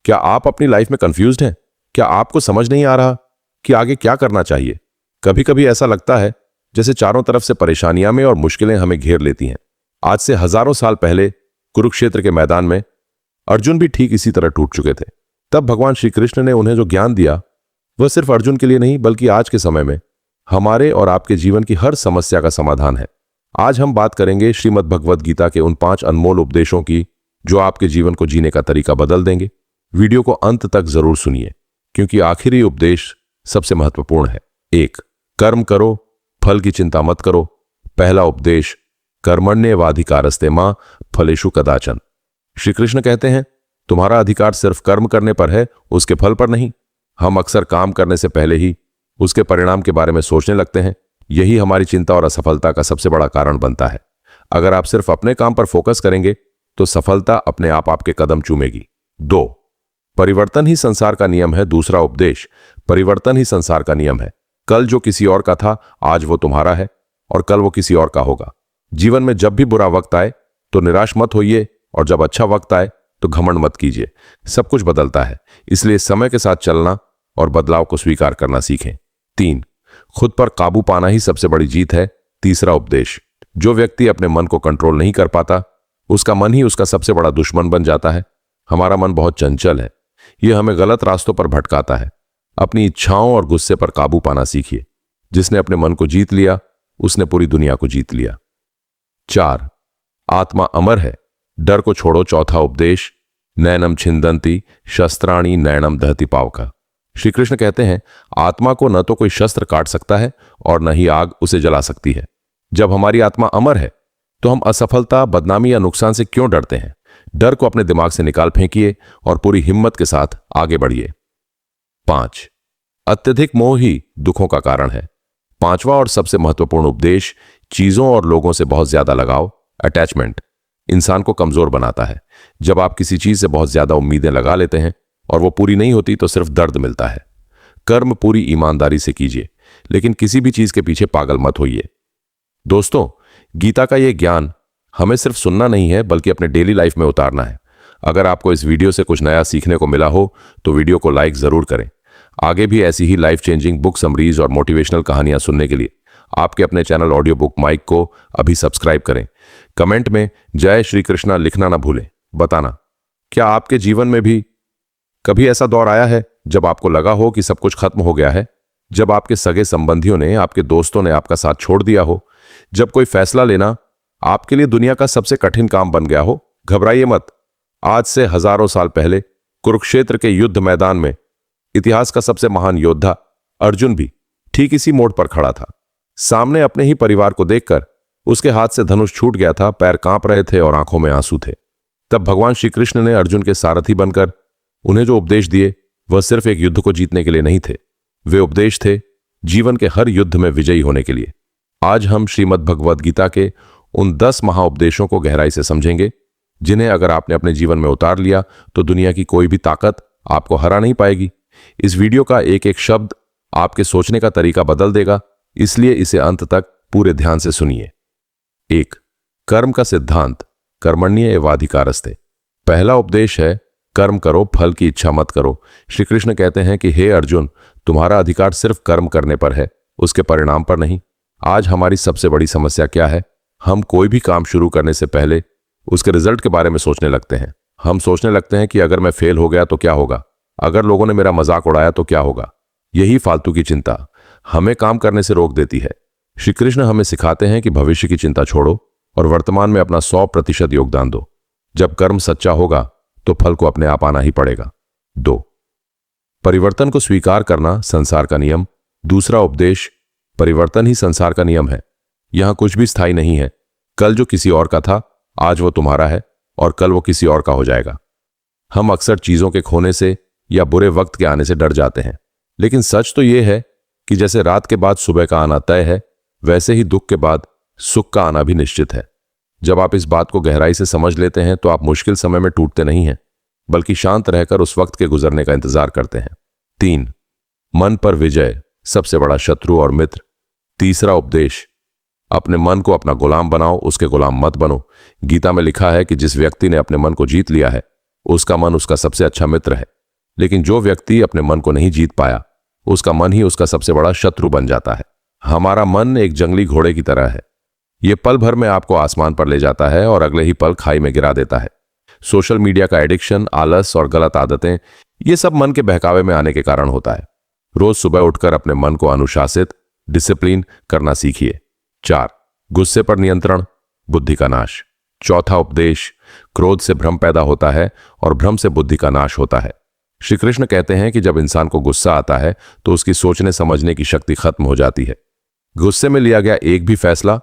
क्या आप अपनी लाइफ में कंफ्यूज्ड हैं? क्या आपको समझ नहीं आ रहा कि आगे क्या करना चाहिए? कभी कभी ऐसा लगता है जैसे चारों तरफ से परेशानियां में और मुश्किलें हमें घेर लेती हैं। आज से हजारों साल पहले कुरुक्षेत्र के मैदान में अर्जुन भी ठीक इसी तरह टूट चुके थे। तब भगवान श्री कृष्ण ने उन्हें जो ज्ञान दिया वह सिर्फ अर्जुन के लिए नहीं बल्कि आज के समय में हमारे और आपके जीवन की हर समस्या का समाधान है। आज हम बात करेंगे श्रीमद् भगवद गीता के उन 5 अनमोल उपदेशों की जो आपके जीवन को जीने का तरीका बदल देंगे। वीडियो को अंत तक जरूर सुनिए क्योंकि आखिरी उपदेश सबसे महत्वपूर्ण है। 1. कर्म करो, फल की चिंता मत करो। पहला उपदेश, कर्मण्येवाधिकारस्ते मां फलेषु कदाचन। श्री कृष्ण कहते हैं तुम्हारा अधिकार सिर्फ कर्म करने पर है, उसके फल पर नहीं। हम अक्सर काम करने से पहले ही उसके परिणाम के बारे में सोचने लगते हैं। यही हमारी चिंता और असफलता का सबसे बड़ा कारण बनता है। अगर आप सिर्फ अपने काम पर फोकस करेंगे तो सफलता अपने आप आपके कदम चूमेगी। 2. परिवर्तन ही संसार का नियम है। दूसरा उपदेश, परिवर्तन ही संसार का नियम है। कल जो किसी और का था आज वो तुम्हारा है और कल वो किसी और का होगा। जीवन में जब भी बुरा वक्त आए तो निराश मत होइए और जब अच्छा वक्त आए तो घमंड मत कीजिए। सब कुछ बदलता है, इसलिए समय के साथ चलना और बदलाव को स्वीकार करना सीखें। 3. खुद पर काबू पाना ही सबसे बड़ी जीत है। तीसरा उपदेश, जो व्यक्ति अपने मन को कंट्रोल नहीं कर पाता उसका मन ही उसका सबसे बड़ा दुश्मन बन जाता है। हमारा मन बहुत चंचल है, यह हमें गलत रास्तों पर भटकाता है। अपनी इच्छाओं और गुस्से पर काबू पाना सीखिए। जिसने अपने मन को जीत लिया उसने पूरी दुनिया को जीत लिया। 4. आत्मा अमर है, डर को छोड़ो। चौथा उपदेश, नैनम छिंदंती शस्त्राणी नैनम दहति पावका। श्री कृष्ण कहते हैं आत्मा को न तो कोई शस्त्र काट सकता है और न ही आग उसे जला सकती है। जब हमारी आत्मा अमर है तो हम असफलता, बदनामी या नुकसान से क्यों डरते हैं? डर को अपने दिमाग से निकाल फेंकिए और पूरी हिम्मत के साथ आगे बढ़िए। 5. अत्यधिक मोह ही दुखों का कारण है। पांचवा और सबसे महत्वपूर्ण उपदेश, चीजों और लोगों से बहुत ज्यादा लगाव, अटैचमेंट, इंसान को कमजोर बनाता है। जब आप किसी चीज से बहुत ज्यादा उम्मीदें लगा लेते हैं और वो पूरी नहीं होती तो सिर्फ दर्द मिलता है। कर्म पूरी ईमानदारी से कीजिए, लेकिन किसी भी चीज के पीछे पागल मत होइए। दोस्तों, गीता का यह ज्ञान हमें सिर्फ सुनना नहीं है बल्कि अपने डेली लाइफ में उतारना है। अगर आपको इस वीडियो से कुछ नया सीखने को मिला हो तो वीडियो को लाइक जरूर करें। आगे भी ऐसी ही लाइफ चेंजिंग बुक समरीज और मोटिवेशनल कहानियां सुनने के लिए आपके अपने चैनल ऑडियो बुक माइक को अभी सब्सक्राइब करें। कमेंट में जय श्री कृष्णा लिखना ना भूलें। बताना, क्या आपके जीवन में भी कभी ऐसा दौर आया है जब आपको लगा हो कि सब कुछ खत्म हो गया है? जब आपके सगे संबंधियों ने, आपके दोस्तों ने आपका साथ छोड़ दिया हो? जब कोई फैसला लेना आपके लिए दुनिया का सबसे कठिन काम बन गया हो? घबराइए मत। आज से हजारों साल पहले कुरुक्षेत्र के युद्ध मैदान में इतिहास का सबसे महान योद्धा अर्जुन भी ठीक इसी मोड़ पर खड़ा था। सामने अपने ही परिवार को देखकर उसके हाथ से धनुष छूट गया था, पैर कांप रहे थे और आंखों में आंसू थे। तब भगवान श्री कृष्ण ने अर्जुन के सारथी बनकर उन्हें जो उपदेश दिए वह सिर्फ एक युद्ध को जीतने के लिए नहीं थे, वे उपदेश थे जीवन के हर युद्ध में विजयी होने के लिए। आज हम श्रीमद् भगवद गीता के उन 10 महाउपदेशों को गहराई से समझेंगे जिन्हें अगर आपने अपने जीवन में उतार लिया तो दुनिया की कोई भी ताकत आपको हरा नहीं पाएगी। इस वीडियो का एक एक शब्द आपके सोचने का तरीका बदल देगा, इसलिए इसे अंत तक पूरे ध्यान से सुनिए। 1. कर्म का सिद्धांत, कर्मण्येवाधिकारस्ते। पहला उपदेश है कर्म करो, फल की इच्छा मत करो। श्री कृष्ण कहते हैं कि हे अर्जुन, तुम्हारा अधिकार सिर्फ कर्म करने पर है, उसके परिणाम पर नहीं। आज हमारी सबसे बड़ी समस्या क्या है? हम कोई भी काम शुरू करने से पहले उसके रिजल्ट के बारे में सोचने लगते हैं। हम सोचने लगते हैं कि अगर मैं फेल हो गया तो क्या होगा, अगर लोगों ने मेरा मजाक उड़ाया तो क्या होगा। यही फालतू की चिंता हमें काम करने से रोक देती है। श्री कृष्ण हमें सिखाते हैं कि भविष्य की चिंता छोड़ो और वर्तमान में अपना 100% योगदान दो। जब कर्म सच्चा होगा तो फल को अपने आप आना ही पड़ेगा। 2. परिवर्तन को स्वीकार करना, संसार का नियम। दूसरा उपदेश, परिवर्तन ही संसार का नियम है। यहां कुछ भी स्थायी नहीं है। कल जो किसी और का था आज वो तुम्हारा है और कल वो किसी और का हो जाएगा। हम अक्सर चीजों के खोने से या बुरे वक्त के आने से डर जाते हैं, लेकिन सच तो यह है कि जैसे रात के बाद सुबह का आना तय है, वैसे ही दुख के बाद सुख का आना भी निश्चित है। जब आप इस बात को गहराई से समझ लेते हैं तो आप मुश्किल समय में टूटते नहीं हैं, बल्कि शांत रहकर उस वक्त के गुजरने का इंतजार करते हैं। 3. मन पर विजय, सबसे बड़ा शत्रु और मित्र। तीसरा उपदेश, अपने मन को अपना गुलाम बनाओ, उसके गुलाम मत बनो। गीता में लिखा है कि जिस व्यक्ति ने अपने मन को जीत लिया है उसका मन उसका सबसे अच्छा मित्र है। लेकिन जो व्यक्ति अपने मन को नहीं जीत पाया, उसका मन ही उसका सबसे बड़ा शत्रु बन जाता है। हमारा मन एक जंगली घोड़े की तरह है। ये पल भर में आपको आसमान पर ले जाता है और अगले ही पल खाई में गिरा देता है। सोशल मीडिया का एडिक्शन, आलस और गलत आदतें, ये सब मन के बहकावे में आने के कारण होता है। रोज सुबह उठकर अपने मन को अनुशासित, डिसिप्लिन करना सीखिए। 4. गुस्से पर नियंत्रण, बुद्धि का नाश। चौथा उपदेश, क्रोध से भ्रम पैदा होता है और भ्रम से बुद्धि का नाश होता है। श्री कृष्ण कहते हैं कि जब इंसान को गुस्सा आता है तो उसकी सोचने समझने की शक्ति खत्म हो जाती है। गुस्से में लिया गया एक भी फैसला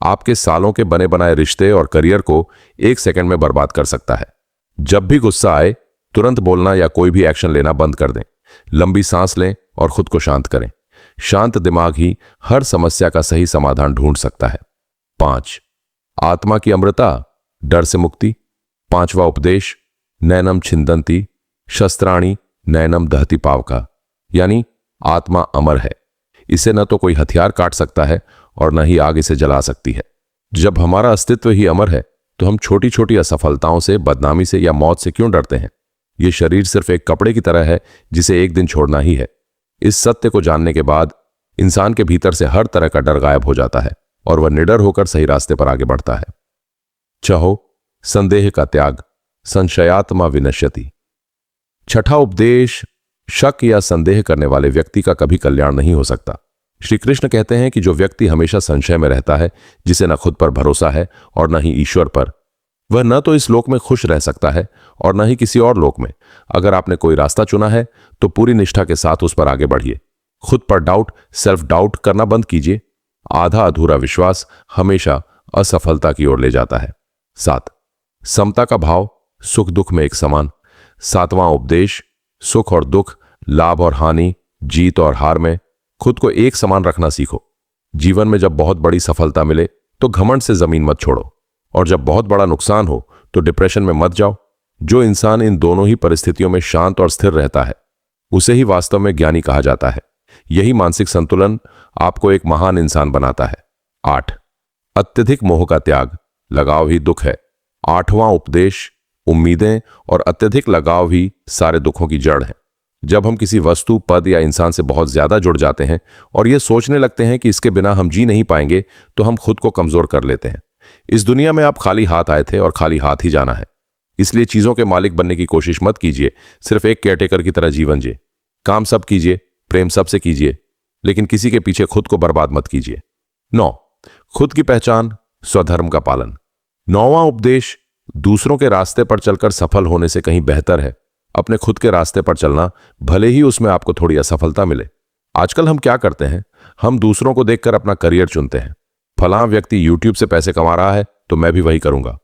आपके सालों के बने बनाए रिश्ते और करियर को 1 सेकंड में बर्बाद कर सकता है। जब भी गुस्सा आए, तुरंत बोलना या कोई भी एक्शन लेना बंद कर दें। लंबी सांस लें और खुद को शांत करें। शांत दिमाग ही हर समस्या का सही समाधान ढूंढ सकता है। 5. आत्मा की अमृता, डर से मुक्ति। 5वां उपदेश, नैनम छिंदंती शस्त्राणी नैनम दहती पावका, यानी आत्मा अमर है। इसे न तो कोई हथियार काट सकता है और न ही आग इसे जला सकती है। जब हमारा अस्तित्व ही अमर है तो हम छोटी छोटी असफलताओं से, बदनामी से या मौत से क्यों डरते हैं? ये शरीर सिर्फ एक कपड़े की तरह है जिसे एक दिन छोड़ना ही है। इस सत्य को जानने के बाद इंसान के भीतर से हर तरह का डर गायब हो जाता है और वह निडर होकर सही रास्ते पर आगे बढ़ता है। 6. संदेह का त्याग, संशयात्मा विनश्यति। 6ठा उपदेश, शक या संदेह करने वाले व्यक्ति का कभी कल्याण नहीं हो सकता। श्री कृष्ण कहते हैं कि जो व्यक्ति हमेशा संशय में रहता है, जिसे न खुद पर भरोसा है और न ही ईश्वर पर, वह न तो इस लोक में खुश रह सकता है और न ही किसी और लोक में। अगर आपने कोई रास्ता चुना है तो पूरी निष्ठा के साथ उस पर आगे बढ़िए। खुद पर डाउट, सेल्फ डाउट करना बंद कीजिए। आधा अधूरा विश्वास हमेशा असफलता की ओर ले जाता है। 7. समता का भाव, सुख दुख में एक समान। 7वां उपदेश, सुख और दुख, लाभ और हानि, जीत और हार में खुद को एक समान रखना सीखो। जीवन में जब बहुत बड़ी सफलता मिले तो घमंड से जमीन मत छोड़ो, और जब बहुत बड़ा नुकसान हो तो डिप्रेशन में मत जाओ। जो इंसान इन दोनों ही परिस्थितियों में शांत और स्थिर रहता है, उसे ही वास्तव में ज्ञानी कहा जाता है। यही मानसिक संतुलन आपको एक महान इंसान बनाता है। 8. अत्यधिक मोह का त्याग, लगाव ही दुख है। 8वां उपदेश, उम्मीदें और अत्यधिक लगाव ही सारे दुखों की जड़ है। जब हम किसी वस्तु, पद या इंसान से बहुत ज्यादा जुड़ जाते हैं और ये सोचने लगते हैं कि इसके बिना हम जी नहीं पाएंगे, तो हम खुद को कमजोर कर लेते हैं। इस दुनिया में आप खाली हाथ आए थे और खाली हाथ ही जाना है। इसलिए चीजों के मालिक बनने की कोशिश मत कीजिए। सिर्फ एक केयरटेकर की तरह जीवन जिए। काम सब कीजिए, प्रेम सबसे कीजिए, लेकिन किसी के पीछे खुद को बर्बाद मत कीजिए। 9. खुद की पहचान, स्वधर्म का पालन। 9वां उपदेश, दूसरों के रास्ते पर चलकर सफल होने से कहीं बेहतर है अपने खुद के रास्ते पर चलना, भले ही उसमें आपको थोड़ी असफलता मिले। आजकल हम क्या करते हैं? हम दूसरों को देखकर अपना करियर चुनते हैं। फलां व्यक्ति यूट्यूब से पैसे कमा रहा है तो मैं भी वही करूंगा।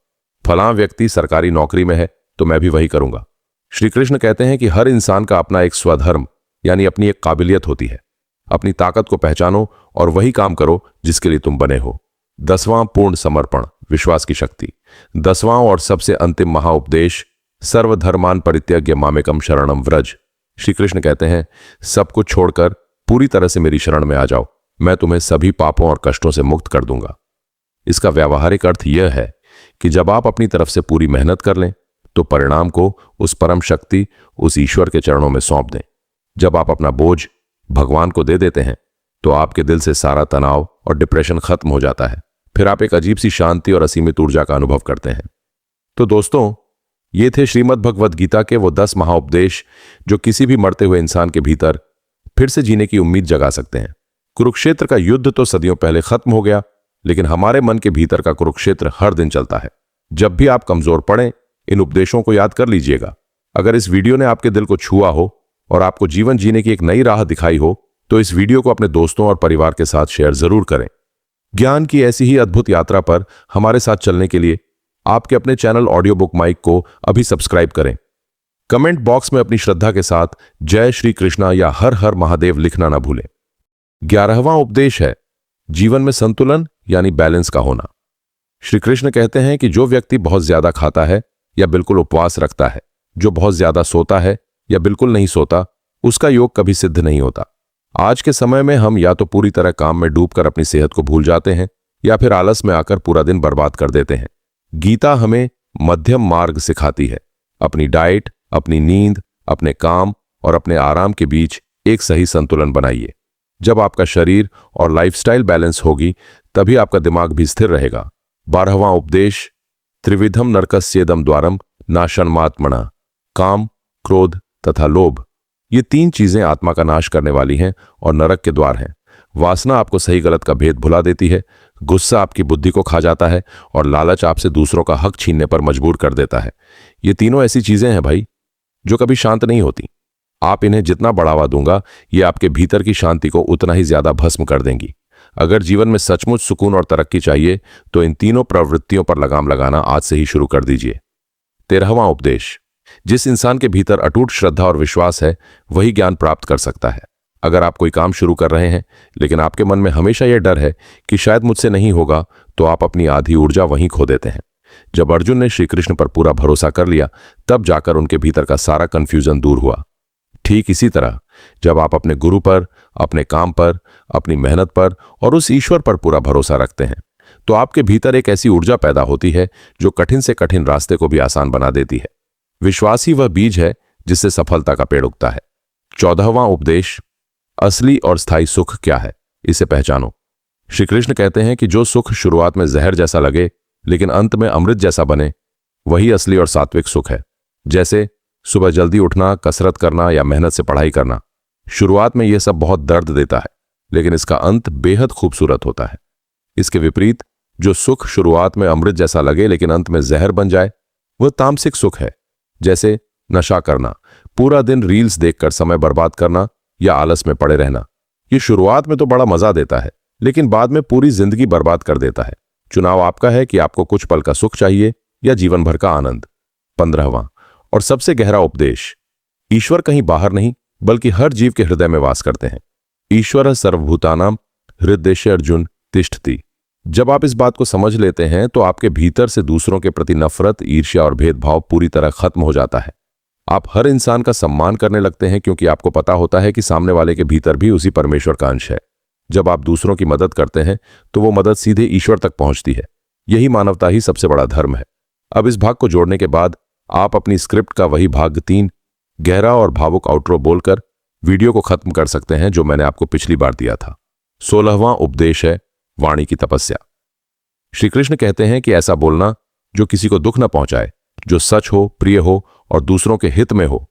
फलां व्यक्ति सरकारी नौकरी में है तो मैं भी वही करूंगा। श्री कृष्ण कहते हैं कि हर इंसान का अपना एक स्वधर्म, यानी अपनी एक काबिलियत होती है। अपनी ताकत को पहचानो और वही काम करो जिसके लिए तुम बने हो। 10वां पूर्ण समर्पण, विश्वास की शक्ति। 10वां और सबसे अंतिम महाउपदेश, सर्वधर्मान परित्यज्य मामेकम शरणम व्रज। श्री कृष्ण कहते हैं, सब कुछ छोड़कर पूरी तरह से मेरी शरण में आ जाओ, मैं तुम्हें सभी पापों और कष्टों से मुक्त कर दूंगा। इसका व्यावहारिक अर्थ यह है कि जब आप अपनी तरफ से पूरी मेहनत कर लें तो परिणाम को उस परम शक्ति, उस ईश्वर के चरणों में सौंप दें। जब आप अपना बोझ भगवान को दे देते हैं तो आपके दिल से सारा तनाव और डिप्रेशन खत्म हो जाता है। फिर आप एक अजीब सी शांति और असीमित ऊर्जा का अनुभव करते हैं। तो दोस्तों, ये थे श्रीमद् भगवद गीता के वो 10 महाउपदेश जो किसी भी मरते हुए इंसान के भीतर फिर से जीने की उम्मीद जगा सकते हैं। कुरुक्षेत्र का युद्ध तो सदियों पहले खत्म हो गया, लेकिन हमारे मन के भीतर का कुरुक्षेत्र हर दिन चलता है। जब भी आप कमजोर पड़ें, इन उपदेशों को याद कर लीजिएगा। अगर इस वीडियो ने आपके दिल को छुआ हो और आपको जीवन जीने की एक नई राह दिखाई हो तो इस वीडियो को अपने दोस्तों और परिवार के साथ शेयर जरूर करें। ज्ञान की ऐसी ही अद्भुत यात्रा पर हमारे साथ चलने के लिए आपके अपने चैनल ऑडियो बुक माइक को अभी सब्सक्राइब करें। कमेंट बॉक्स में अपनी श्रद्धा के साथ जय श्री कृष्णा या हर हर महादेव लिखना ना भूलें। 11वां उपदेश है जीवन में संतुलन यानी बैलेंस का होना। श्री कृष्ण कहते हैं कि जो व्यक्ति बहुत ज्यादा खाता है या बिल्कुल उपवास रखता है, जो बहुत ज्यादा सोता है या बिल्कुल नहीं सोता, उसका योग कभी सिद्ध नहीं होता। आज के समय में हम या तो पूरी तरह काम में डूबकर अपनी सेहत को भूल जाते हैं या फिर आलस में आकर पूरा दिन बर्बाद कर देते हैं। गीता हमें मध्यम मार्ग सिखाती है, अपनी डाइट, अपनी नींद, अपने काम और अपने आराम के बीच एक सही संतुलन बनाइए। जब आपका शरीर और लाइफस्टाइल बैलेंस होगी तभी आपका दिमाग भी स्थिर रहेगा। 12वां उपदेश, त्रिविधम नरकस्येदम द्वारम नाशनमात्मना। काम, क्रोध तथा लोभ, ये 3 चीजें आत्मा का नाश करने वाली हैं और नरक के द्वार हैं। वासना आपको सही गलत का भेद भुला देती है, गुस्सा आपकी बुद्धि को खा जाता है और लालच आपसे दूसरों का हक छीनने पर मजबूर कर देता है। ये तीनों ऐसी चीजें हैं भाई जो कभी शांत नहीं होती। आप इन्हें जितना बढ़ावा दूंगा ये आपके भीतर की शांति को उतना ही ज्यादा भस्म कर देंगी। अगर जीवन में सचमुच सुकून और तरक्की चाहिए तो इन तीनों प्रवृत्तियों पर लगाम लगाना आज से ही शुरू कर दीजिए। 13वां उपदेश, जिस इंसान के भीतर अटूट श्रद्धा और विश्वास है वही ज्ञान प्राप्त कर सकता है। अगर आप कोई काम शुरू कर रहे हैं लेकिन आपके मन में हमेशा यह डर है कि शायद मुझसे नहीं होगा, तो आप अपनी आधी ऊर्जा वहीं खो देते हैं। जब अर्जुन ने श्री कृष्ण पर पूरा भरोसा कर लिया तब जाकर उनके भीतर का सारा कंफ्यूजन दूर हुआ। ठीक इसी तरह जब आप अपने गुरु पर, अपने काम पर, अपनी मेहनत पर और उस ईश्वर पर पूरा भरोसा रखते हैं तो आपके भीतर एक ऐसी ऊर्जा पैदा होती है जो कठिन से कठिन रास्ते को भी आसान बना देती है। विश्वास ही वह बीज है जिससे सफलता का पेड़ उगता है। 14वां उपदेश, असली और स्थायी सुख क्या है, इसे पहचानो। श्री कृष्ण कहते हैं कि जो सुख शुरुआत में जहर जैसा लगे लेकिन अंत में अमृत जैसा बने, वही असली और सात्विक सुख है। जैसे सुबह जल्दी उठना, कसरत करना या मेहनत से पढ़ाई करना। शुरुआत में यह सब बहुत दर्द देता है लेकिन इसका अंत बेहद खूबसूरत होता है। इसके विपरीत जो सुख शुरुआत में अमृत जैसा लगे लेकिन अंत में जहर बन जाए, वह तामसिक सुख है। जैसे नशा करना, पूरा दिन रील्स देखकर समय बर्बाद करना या आलस में पड़े रहना। ये शुरुआत में तो बड़ा मजा देता है लेकिन बाद में पूरी जिंदगी बर्बाद कर देता है। चुनाव आपका है कि आपको कुछ पल का सुख चाहिए या जीवन भर का आनंद। 15वां और सबसे गहरा उपदेश, ईश्वर कहीं बाहर नहीं बल्कि हर जीव के हृदय में वास करते हैं। ईश्वर सर्वभूतानां हृदयेषु अर्जुन तिष्ठति। जब आप इस बात को समझ लेते हैं तो आपके भीतर से दूसरों के प्रति नफरत, ईर्ष्या और भेदभाव पूरी तरह खत्म हो जाता है। आप हर इंसान का सम्मान करने लगते हैं क्योंकि आपको पता होता है कि सामने वाले के भीतर भी उसी परमेश्वर का अंश है। जब आप दूसरों की मदद करते हैं तो वो मदद सीधे ईश्वर तक पहुंचती है। यही मानवता ही सबसे बड़ा धर्म है। अब इस भाग को जोड़ने के बाद आप अपनी स्क्रिप्ट का वही भाग 3 गहरा और भावुक आउटरो बोलकर वीडियो को खत्म कर सकते हैं जो मैंने आपको पिछली बार दिया था। 16वां उपदेश है वाणी की तपस्या। श्री कृष्ण कहते हैं कि ऐसा बोलना जो किसी को दुख न पहुंचाए, जो सच हो, प्रिय हो और दूसरों के हित में हो,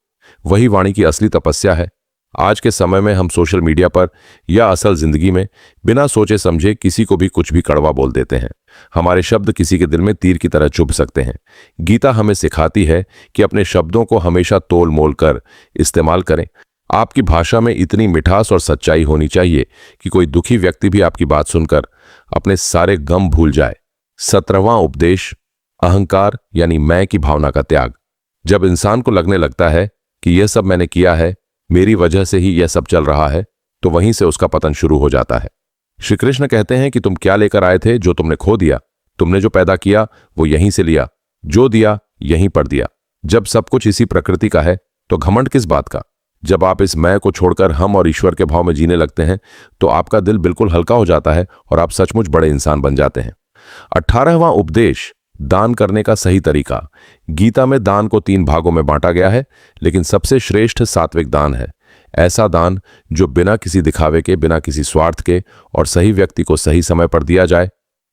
वही वाणी की असली तपस्या है। आज के समय में हम सोशल मीडिया पर या असल जिंदगी में बिना सोचे समझे किसी को भी कुछ भी कड़वा बोल देते हैं। हमारे शब्द किसी के दिल में तीर की तरह चुभ सकते हैं। गीता हमें सिखाती है कि अपने शब्दों को हमेशा तोल मोल कर इस्तेमाल करें। आपकी भाषा में इतनी मिठास और सच्चाई होनी चाहिए कि कोई दुखी व्यक्ति भी आपकी बात सुनकर अपने सारे गम भूल जाए। 17वां उपदेश, अहंकार यानी मैं की भावना का त्याग। जब इंसान को लगने लगता है कि यह सब मैंने किया है, मेरी वजह से ही यह सब चल रहा है, तो वहीं से उसका पतन शुरू हो जाता है। श्री कृष्ण कहते हैं कि तुम क्या लेकर आए थे जो तुमने खो दिया। तुमने जो पैदा किया वो यहीं से लिया, जो दिया यहीं पर दिया। जब सब कुछ इसी प्रकृति का है तो घमंड किस बात का। जब आप इस मैं को छोड़कर हम और ईश्वर के भाव में जीने लगते हैं तो आपका दिल बिल्कुल हल्का हो जाता है और आप सचमुच बड़े इंसान बन जाते हैं। 18वां उपदेश, दान करने का सही तरीका। गीता में दान को 3 भागों में बांटा गया है लेकिन सबसे श्रेष्ठ सात्विक दान है। ऐसा दान जो बिना किसी दिखावे के, बिना किसी स्वार्थ के और सही व्यक्ति को सही समय पर दिया जाए,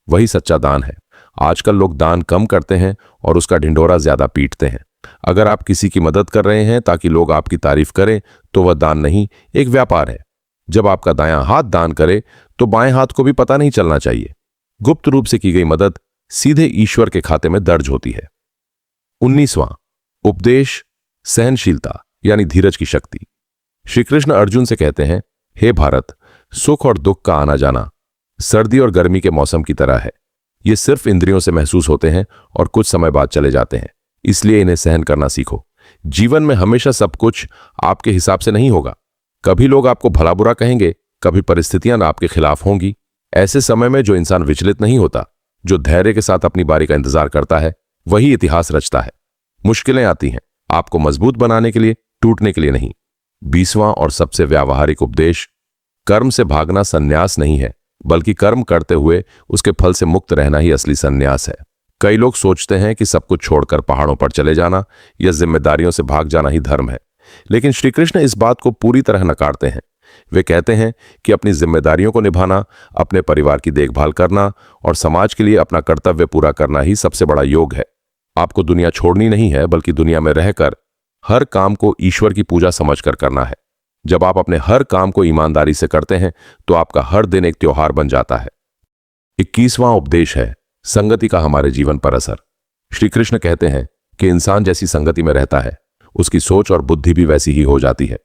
वही सच्चा दान है। आजकल लोग दान कम करते हैं और उसका ढिंढोरा ज्यादा पीटते हैं। अगर आप किसी की मदद कर रहे हैं ताकि लोग आपकी तारीफ करें तो वह दान नहीं, एक व्यापार है। जब आपका दायां हाथ दान करे तो बाएं हाथ को भी पता नहीं चलना चाहिए। गुप्त रूप से की गई मदद सीधे ईश्वर के खाते में दर्ज होती है। 19वां उपदेश, सहनशीलता यानी धीरज की शक्ति। श्री कृष्ण अर्जुन से कहते हैं, हे भारत, सुख और दुख का आना जाना सर्दी और गर्मी के मौसम की तरह है। ये सिर्फ इंद्रियों से महसूस होते हैं और कुछ समय बाद चले जाते हैं, इसलिए इन्हें सहन करना सीखो। जीवन में हमेशा सब कुछ आपके हिसाब से नहीं होगा। कभी लोग आपको भला बुरा कहेंगे, कभी परिस्थितियां आपके खिलाफ होंगी। ऐसे समय में जो इंसान विचलित नहीं होता, जो धैर्य के साथ अपनी बारी का इंतजार करता है, वही इतिहास रचता है। मुश्किलें आती हैं आपको मजबूत बनाने के लिए, टूटने के लिए नहीं। 20वां और सबसे व्यावहारिक उपदेश, कर्म से भागना संन्यास नहीं है, बल्कि कर्म करते हुए उसके फल से मुक्त रहना ही असली संन्यास है। कई लोग सोचते हैं कि सब कुछ छोड़कर पहाड़ों पर चले जाना या जिम्मेदारियों से भाग जाना ही धर्म है, लेकिन श्री कृष्ण इस बात को पूरी तरह नकारते हैं। वे कहते हैं कि अपनी जिम्मेदारियों को निभाना, अपने परिवार की देखभाल करना और समाज के लिए अपना कर्तव्य पूरा करना ही सबसे बड़ा योग है। आपको दुनिया छोड़नी नहीं है, बल्कि दुनिया में रहकर हर काम को ईश्वर की पूजा समझकर करना है। जब आप अपने हर काम को ईमानदारी से करते हैं तो आपका हर दिन एक त्योहार बन जाता है। 21वां उपदेश है संगति का हमारे जीवन पर असर। श्री कृष्ण कहते हैं कि इंसान जैसी संगति में रहता है, उसकी सोच और बुद्धि भी वैसी ही हो जाती है।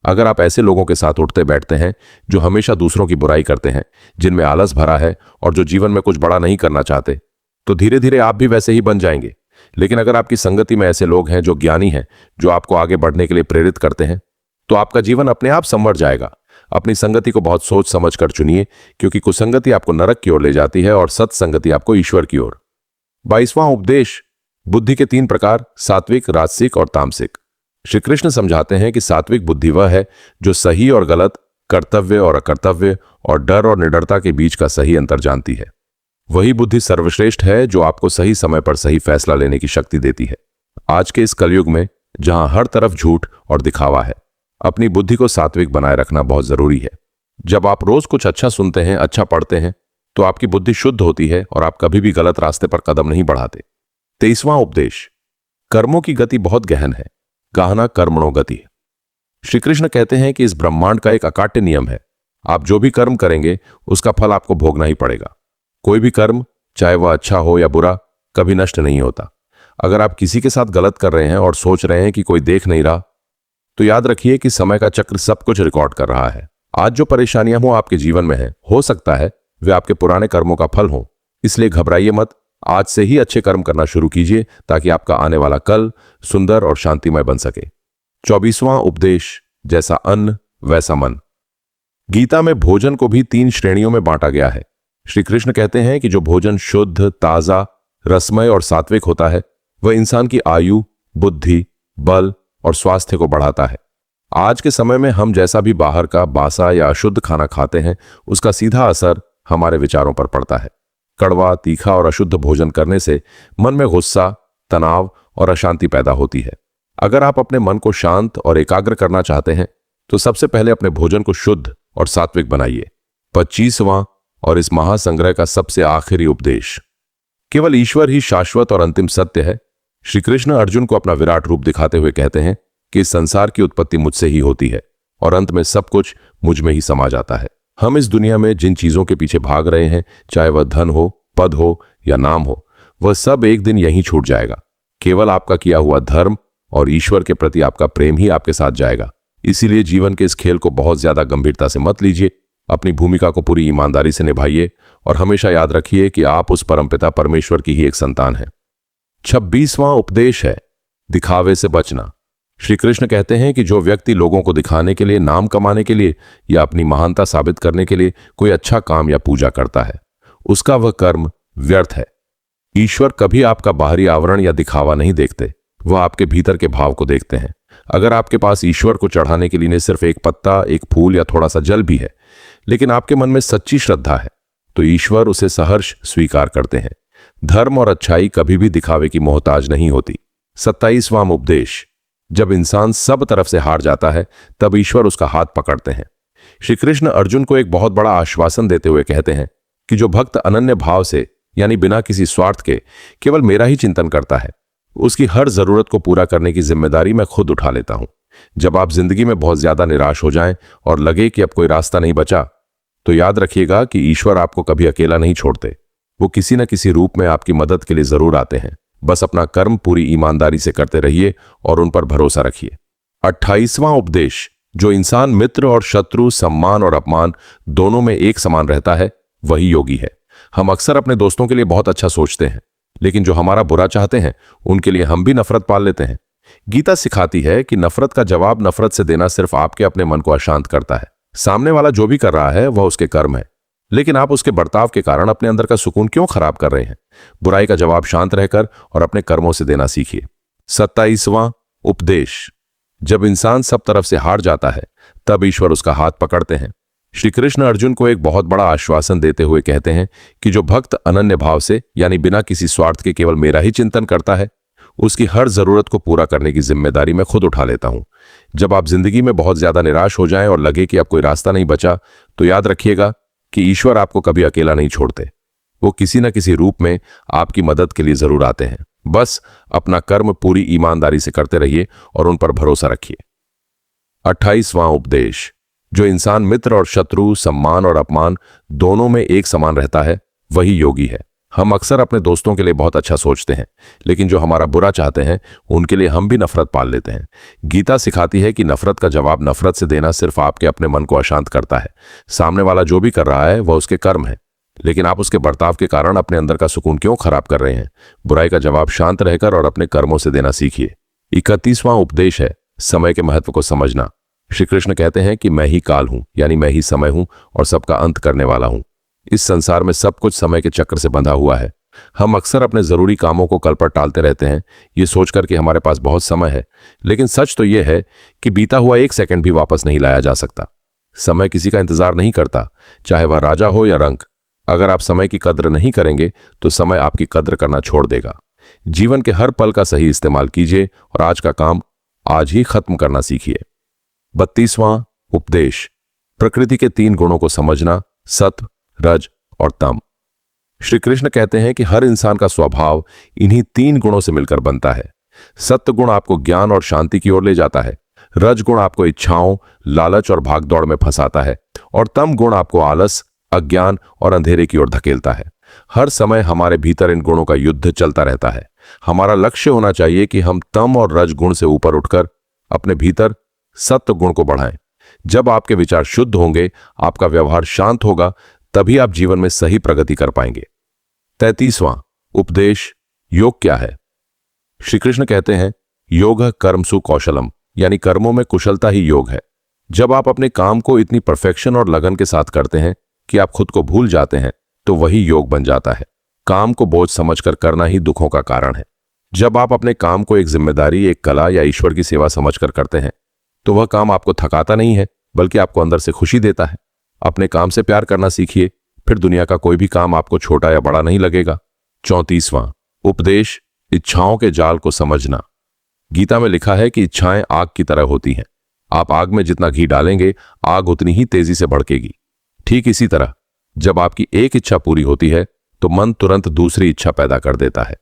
अगर आप ऐसे लोगों के साथ उठते बैठते हैं जो हमेशा दूसरों की बुराई करते हैं, जिनमें आलस भरा है और जो जीवन में कुछ बड़ा नहीं करना चाहते, तो धीरे धीरे आप भी वैसे ही बन जाएंगे। लेकिन अगर आपकी संगति में ऐसे लोग हैं जो ज्ञानी हैं, जो आपको आगे बढ़ने के लिए प्रेरित करते हैं, तो आपका जीवन अपने आप संवर जाएगा। अपनी संगति को बहुत सोच समझ कर चुनिए, क्योंकि कुसंगति आपको नरक की ओर ले जाती है और सत्संगति आपको ईश्वर की ओर। 22वां उपदेश बुद्धि के 3 प्रकार, सात्विक, राजसिक और तामसिक। श्री कृष्ण समझाते हैं कि सात्विक बुद्धि वह है जो सही और गलत, कर्तव्य और अकर्तव्य और डर और निडरता के बीच का सही अंतर जानती है। वही बुद्धि सर्वश्रेष्ठ है जो आपको सही समय पर सही फैसला लेने की शक्ति देती है। आज के इस कलयुग में जहां हर तरफ झूठ और दिखावा है, अपनी बुद्धि को सात्विक बनाए रखना बहुत जरूरी है। जब आप रोज कुछ अच्छा सुनते हैं, अच्छा पढ़ते हैं, तो आपकी बुद्धि शुद्ध होती है और आप कभी भी गलत रास्ते पर कदम नहीं बढ़ाते। 23वां उपदेश कर्मों की गति बहुत गहन है, गहना कर्मणो गति। श्री कृष्ण कहते हैं कि इस ब्रह्मांड का एक अकाट्य नियम है, आप जो भी कर्म करेंगे उसका फल आपको भोगना ही पड़ेगा। कोई भी कर्म, चाहे वह अच्छा हो या बुरा, कभी नष्ट नहीं होता। अगर आप किसी के साथ गलत कर रहे हैं और सोच रहे हैं कि कोई देख नहीं रहा, तो याद रखिए कि समय का चक्र सब कुछ रिकॉर्ड कर रहा है। आज जो परेशानियां हो आपके जीवन में हैं, हो सकता है वे आपके पुराने कर्मों का फल हो। इसलिए घबराइए मत, आज से ही अच्छे कर्म करना शुरू कीजिए ताकि आपका आने वाला कल सुंदर और शांतिमय बन सके। 24वां उपदेश जैसा अन्न वैसा मन। गीता में भोजन को भी 3 श्रेणियों में बांटा गया है। श्री कृष्ण कहते हैं कि जो भोजन शुद्ध, ताजा, रसमय और सात्विक होता है, वह इंसान की आयु, बुद्धि, बल और स्वास्थ्य को बढ़ाता है। आज के समय में हम जैसा भी बाहर का बासा या अशुद्ध खाना खाते हैं, उसका सीधा असर हमारे विचारों पर पड़ता है। कड़वा, तीखा और अशुद्ध भोजन करने से मन में गुस्सा, तनाव और अशांति पैदा होती है। अगर आप अपने मन को शांत और एकाग्र करना चाहते हैं, तो सबसे पहले अपने भोजन को शुद्ध और सात्विक बनाइए। 25वां और इस महासंग्रह का सबसे आखिरी उपदेश, केवल ईश्वर ही शाश्वत और अंतिम सत्य है। श्री कृष्ण अर्जुन को अपना विराट रूप दिखाते हुए कहते हैं कि इस संसार की उत्पत्ति मुझसे ही होती है और अंत में सब कुछ मुझ में ही समा जाता है। हम इस दुनिया में जिन चीजों के पीछे भाग रहे हैं, चाहे वह धन हो, पद हो या नाम हो, वह सब एक दिन यहीं छूट जाएगा। केवल आपका किया हुआ धर्म और ईश्वर के प्रति आपका प्रेम ही आपके साथ जाएगा। इसीलिए जीवन के इस खेल को बहुत ज्यादा गंभीरता से मत लीजिए। अपनी भूमिका को पूरी ईमानदारी से निभाइए और हमेशा याद रखिए कि आप उस परमपिता परमेश्वर की ही एक संतान हैं। 26वां उपदेश है दिखावे से बचना। श्री कृष्ण कहते हैं कि जो व्यक्ति लोगों को दिखाने के लिए, नाम कमाने के लिए या अपनी महानता साबित करने के लिए कोई अच्छा काम या पूजा करता है, उसका वह कर्म व्यर्थ है। ईश्वर कभी आपका बाहरी आवरण या दिखावा नहीं देखते, वह आपके भीतर के भाव को देखते हैं। अगर आपके पास ईश्वर को चढ़ाने के लिए सिर्फ एक पत्ता, एक फूल या थोड़ा सा जल भी है, लेकिन आपके मन में सच्ची श्रद्धा है, तो ईश्वर उसे सहर्ष स्वीकार करते हैं। धर्म और अच्छाई कभी भी दिखावे की मोहताज नहीं होती। 27वां उपदेश, जब इंसान सब तरफ से हार जाता है, तब ईश्वर उसका हाथ पकड़ते हैं। श्री कृष्ण अर्जुन को एक बहुत बड़ा आश्वासन देते हुए कहते हैं कि जो भक्त अनन्य भाव से, यानी बिना किसी स्वार्थ के, केवल मेरा ही चिंतन करता है, उसकी हर जरूरत को पूरा करने की जिम्मेदारी मैं खुद उठा लेता हूं। जब आप जिंदगी में बहुत ज्यादा निराश हो जाएं और लगे कि अब कोई रास्ता नहीं बचा, तो याद रखिएगा कि ईश्वर आपको कभी अकेला नहीं छोड़ते। वो किसी न किसी रूप में आपकी मदद के लिए जरूर आते हैं। बस अपना कर्म पूरी ईमानदारी से करते रहिए और उन पर भरोसा रखिए। 28वां उपदेश, जो इंसान मित्र और शत्रु, सम्मान और अपमान दोनों में एक समान रहता है, वही योगी है। हम अक्सर अपने दोस्तों के लिए बहुत अच्छा सोचते हैं, लेकिन जो हमारा बुरा चाहते हैं उनके लिए हम भी नफरत पाल लेते हैं। गीता सिखाती है कि नफरत का जवाब नफरत से देना सिर्फ आपके अपने मन को अशांत करता है। सामने वाला जो भी कर रहा है वह उसके कर्म है, लेकिन आप उसके बर्ताव के कारण अपने अंदर का सुकून क्यों खराब कर रहे हैं? बुराई का जवाब शांत रहकर और अपने कर्मों से देना सीखिए। 27वां उपदेश, जब इंसान सब तरफ से हार जाता है, तब ईश्वर उसका हाथ पकड़ते हैं। श्री कृष्ण अर्जुन को एक बहुत बड़ा आश्वासन देते हुए कहते हैं कि जो भक्त अनन्य भाव से यानी बिना किसी स्वार्थ के केवल मेरा ही चिंतन करता है, उसकी हर जरूरत को पूरा करने की जिम्मेदारी मैं खुद उठा लेता हूं। जब आप जिंदगी में बहुत ज्यादा निराश हो जाएं और लगे कि अब कोई रास्ता नहीं बचा, तो याद रखिएगा कि ईश्वर आपको कभी अकेला नहीं छोड़ते। वो किसी न किसी रूप में आपकी मदद के लिए जरूर आते हैं। बस अपना कर्म पूरी ईमानदारी से करते रहिए और उन पर भरोसा रखिए। 28वां उपदेश। जो इंसान मित्र और शत्रु, सम्मान और अपमान दोनों में एक समान रहता है, वही योगी है। हम अक्सर अपने दोस्तों के लिए बहुत अच्छा सोचते हैं, लेकिन जो हमारा बुरा चाहते हैं उनके लिए हम भी नफरत पाल लेते हैं। गीता सिखाती है कि नफरत का जवाब नफरत से देना सिर्फ आपके अपने मन को अशांत करता है। सामने वाला जो भी कर रहा है वह उसके कर्म है, लेकिन आप उसके बर्ताव के कारण अपने अंदर का सुकून क्यों खराब कर रहे हैं? बुराई का जवाब शांत रहकर और अपने कर्मों से देना सीखिए। 31वां उपदेश है समय के महत्व को समझना। श्री कृष्ण कहते हैं कि मैं ही काल हूं, यानी मैं ही समय हूं और सबका अंत करने वाला हूं। इस संसार में सब कुछ समय के चक्र से बंधा हुआ है। हम अक्सर अपने जरूरी कामों को कल पर टालते रहते हैं, ये सोचकर कि हमारे पास बहुत समय है, लेकिन सच तो यह है कि बीता हुआ एक सेकंड भी वापस नहीं लाया जा सकता। समय किसी का इंतजार नहीं करता, चाहे वह राजा हो या रंक। अगर आप समय की कद्र नहीं करेंगे तो समय आपकी कद्र करना छोड़ देगा। जीवन के हर पल का सही इस्तेमाल कीजिए और आज का काम आज ही खत्म करना सीखिए। 32वां उपदेश। प्रकृति के 3 गुणों को समझना, सत्व, रज और तम। श्री कृष्ण कहते हैं कि हर इंसान का स्वभाव इन्हीं 3 गुणों से मिलकर बनता है। सत्व गुण आपको ज्ञान और शांति की ओर ले जाता है, रज गुण आपको इच्छाओं, लालच और भागदौड़ में फंसाता है, और तम गुण आपको आलस, अज्ञान और अंधेरे की ओर धकेलता है। हर समय हमारे भीतर इन गुणों का युद्ध चलता रहता है। हमारा लक्ष्य होना चाहिए कि हम तम और रज गुण से ऊपर उठकर अपने भीतर सत्व गुण को बढ़ाएं। जब आपके विचार शुद्ध होंगे, आपका व्यवहार शांत होगा, तभी आप जीवन में सही प्रगति कर पाएंगे। 33वां उपदेश। योग क्या है? श्री कृष्ण कहते हैं योग कर्मसु कौशलम, यानी कर्मों में कुशलता ही योग है। जब आप अपने काम को इतनी परफेक्शन और लगन के साथ करते हैं कि आप खुद को भूल जाते हैं, तो वही योग बन जाता है। काम को बोझ समझकर करना ही दुखों का कारण है। जब आप अपने काम को एक जिम्मेदारी, एक कला या ईश्वर की सेवा समझकर करते हैं, तो वह काम आपको थकाता नहीं है, बल्कि आपको अंदर से खुशी देता है। अपने काम से प्यार करना सीखिए, फिर दुनिया का कोई भी काम आपको छोटा या बड़ा नहीं लगेगा। 34वां उपदेश। इच्छाओं के जाल को समझना। गीता में लिखा है कि इच्छाएं आग की तरह होती हैं। आप आग में जितना घी डालेंगे, आग उतनी ही तेजी से भड़केगी। ठीक इसी तरह जब आपकी एक इच्छा पूरी होती है, तो मन तुरंत दूसरी इच्छा पैदा कर देता है।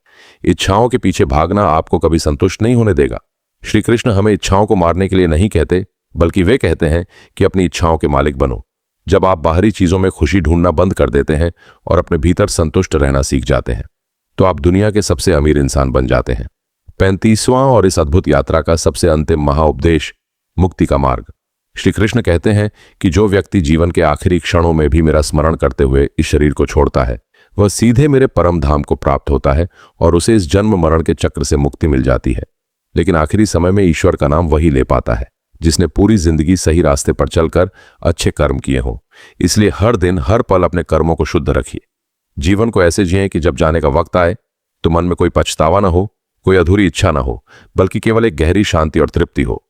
इच्छाओं के पीछे भागना आपको कभी संतुष्ट नहीं होने देगा। श्री कृष्ण हमें इच्छाओं को मारने के लिए नहीं कहते, बल्कि वे कहते हैं कि अपनी इच्छाओं के मालिक बनो। जब आप बाहरी चीजों में खुशी ढूंढना बंद कर देते हैं और अपने भीतर संतुष्ट रहना सीख जाते हैं, तो आप दुनिया के सबसे अमीर इंसान बन जाते हैं। 35वां और इस अद्भुत यात्रा का सबसे अंतिम महाउपदेश। मुक्ति का मार्ग। श्री कृष्ण कहते हैं कि जो व्यक्ति जीवन के आखिरी क्षणों में भी मेरा स्मरण करते हुए इस शरीर को छोड़ता है, वह सीधे मेरे परम धाम को प्राप्त होता है और उसे इस जन्म मरण के चक्र से मुक्ति मिल जाती है। लेकिन आखिरी समय में ईश्वर का नाम वही ले पाता है जिसने पूरी जिंदगी सही रास्ते पर चलकर अच्छे कर्म किए हों। इसलिए हर दिन, हर पल अपने कर्मों को शुद्ध रखिए। जीवन को ऐसे जिएं कि जब जाने का वक्त आए तो मन में कोई पछतावा ना हो, कोई अधूरी इच्छा ना हो, बल्कि केवल एक गहरी शांति और तृप्ति हो।